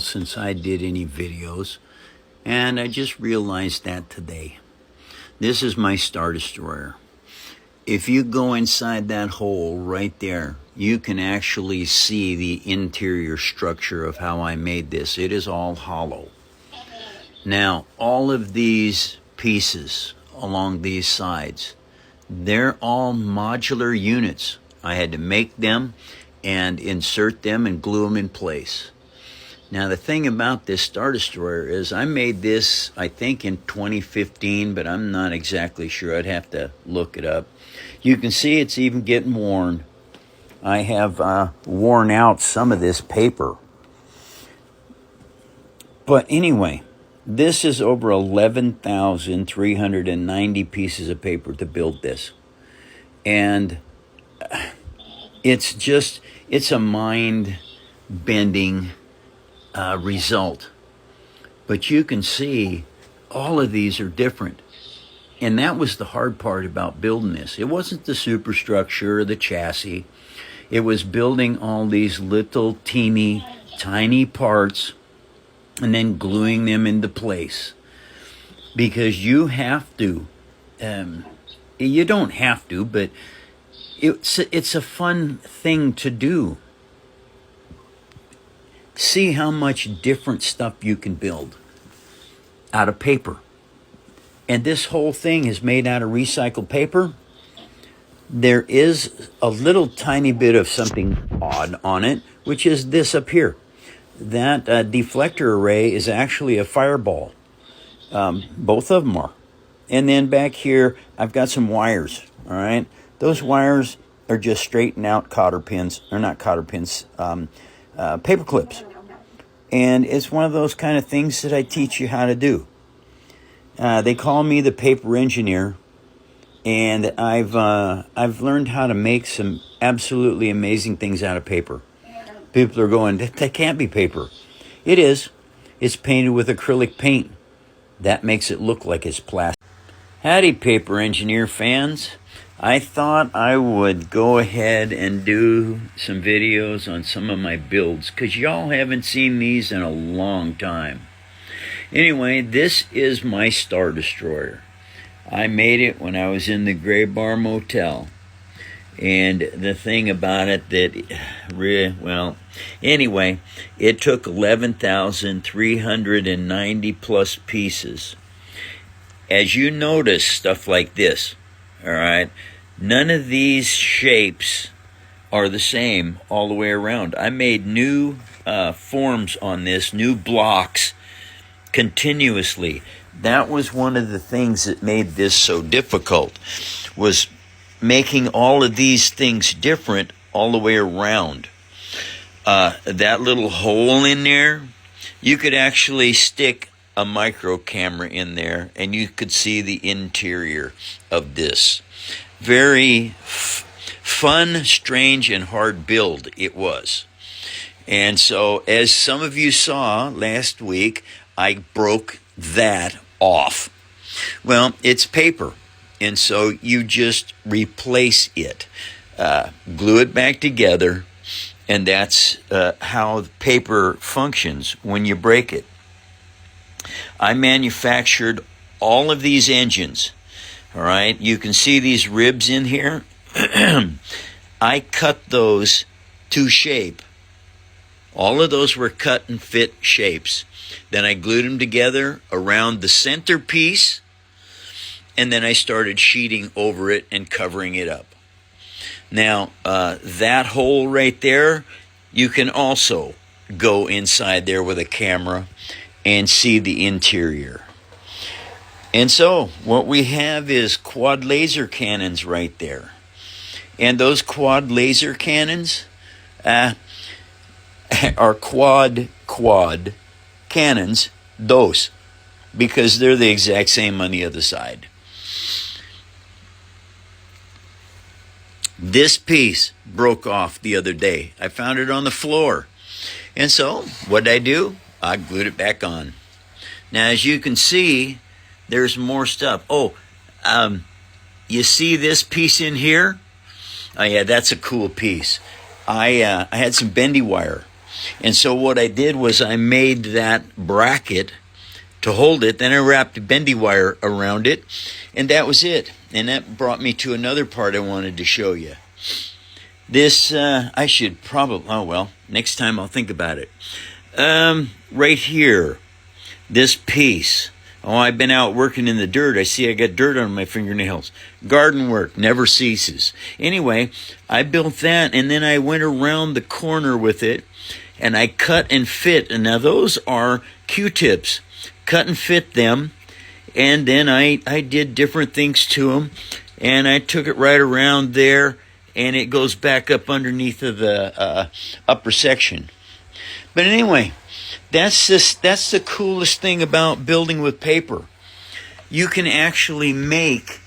Since I did any videos, and I just realized that today. This is my Star Destroyer. If you go inside that hole right there, you can actually see the interior structure of how I made this. It is all hollow. Now, all of these pieces along these sides, they're all modular units. I had to make them and insert them and glue them in place. Now, the thing about this Star Destroyer is I made this, I think, in 2015, but I'm not exactly sure. I'd have to look it up. You can see it's even getting worn. I have worn out some of this paper. But anyway, this is over 11,390 pieces of paper to build this. And it's a mind-bending result. But you can see all of these are different. And that was the hard part about building this. It wasn't the superstructure or the chassis. It was building all these little teeny tiny parts and then gluing them into place. Because you have to, you don't have to, but it's a fun thing to do. See how much different stuff you can build out of paper. And this whole thing is made out of recycled paper. There is a little tiny bit of something odd on it, which is this up here. That deflector array is actually a fireball. Both of them are. And then back here, I've got some wires, all right? Those wires are just straightened out cotter pins, or not cotter pins, paper clips. And it's one of those kind of things that I teach you how to do. They call me the paper engineer, and I've learned how to make some absolutely amazing things out of paper. People are going, that can't be paper. It is. It's painted with acrylic paint. That makes it look like it's plastic. Howdy, paper engineer fans. I thought I would go ahead and do some videos on some of my builds, because y'all haven't seen these in a long time. Anyway, this is my Star Destroyer. I made it when I was in the Gray Bar Motel. And the thing about it anyway, it took 11,390 plus pieces. As you notice, stuff like this, all right, none of these shapes are the same all the way around. I made new forms on this, new blocks, continuously. That was one of the things that made this so difficult, was making all of these things different all the way around. That little hole in there, you could actually stick a micro camera in there and you could see the interior of this. Very fun, strange, and hard build it was. And so, as some of you saw last week, I broke that off. Well, it's paper, and so you just replace it, glue it back together, and that's how paper functions when you break it. I manufactured all of these engines, all right? You can see these ribs in here. I cut those to shape. All of those were cut and fit shapes. Then I glued them together around the centerpiece, and then I started sheeting over it and covering it up. Now, that hole right there, you can also go inside there with a camera and see the interior. And so what we have is quad laser cannons right there. And those quad laser cannons are quad cannons, those, because they're the exact same on the other side. This piece broke off the other day. I found it on the floor. And so what did I do? I glued it back on. Now, as you can see, there's more stuff. You see this piece in here? Oh yeah, that's a cool piece. I had some bendy wire. And so what I did was I made that bracket to hold it. Then I wrapped a bendy wire around it. And that was it. And that brought me to another part I wanted to show you. This, I should probably, next time I'll think about it. Right here, this piece. Oh, I've been out working in the dirt. I see I got dirt on my fingernails. Garden work never ceases. Anyway, I built that, and then I went around the corner with it, and I cut and fit. And now those are Q-tips. Cut and fit them, and then I did different things to them, and I took it right around there, and it goes back up underneath of the upper section. But anyway, that's the coolest thing about building with paper. You can actually make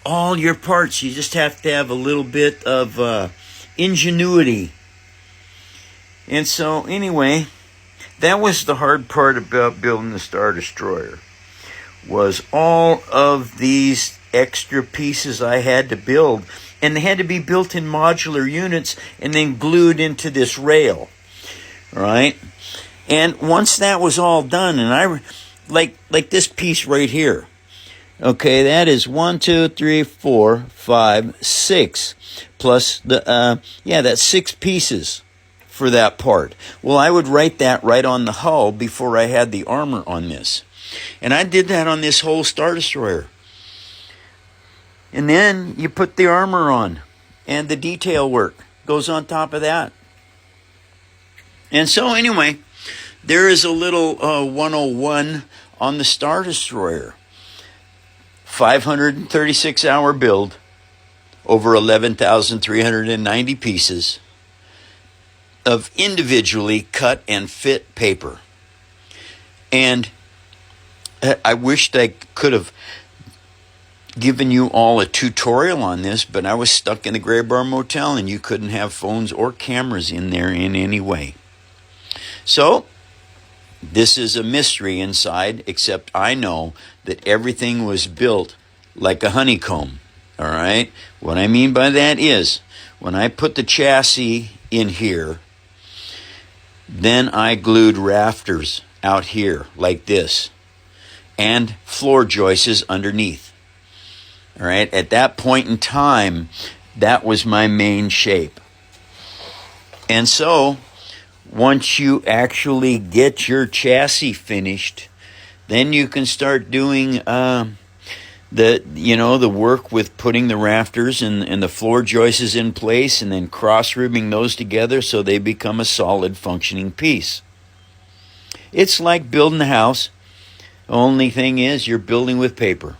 all your parts. You just have to have a little bit of ingenuity. And so anyway, that was the hard part about building the Star Destroyer, was all of these extra pieces I had to build. And they had to be built in modular units and then glued into this rail. Right? And once that was all done, and I like this piece right here. Okay, that is 1, 2, 3, 4, 5, 6. Plus that's 6 pieces for that part. Well, I would write that right on the hull before I had the armor on this. And I did that on this whole Star Destroyer. And then you put the armor on, and the detail work goes on top of that. And so anyway, there is a little 101 on the Star Destroyer. 536-hour build, over 11,390 pieces of individually cut and fit paper. And I wished I could have given you all a tutorial on this, but I was stuck in the Gray Bar Motel, and you couldn't have phones or cameras in there in any way. So, this is a mystery inside, except I know that everything was built like a honeycomb, all right? What I mean by that is, when I put the chassis in here, then I glued rafters out here like this, and floor joists underneath. All right, at that point in time, that was my main shape. And so, once you actually get your chassis finished, then you can start doing the work with putting the rafters and the floor joists in place, and then cross-ribbing those together so they become a solid functioning piece. It's like building a house. The only thing is you're building with paper.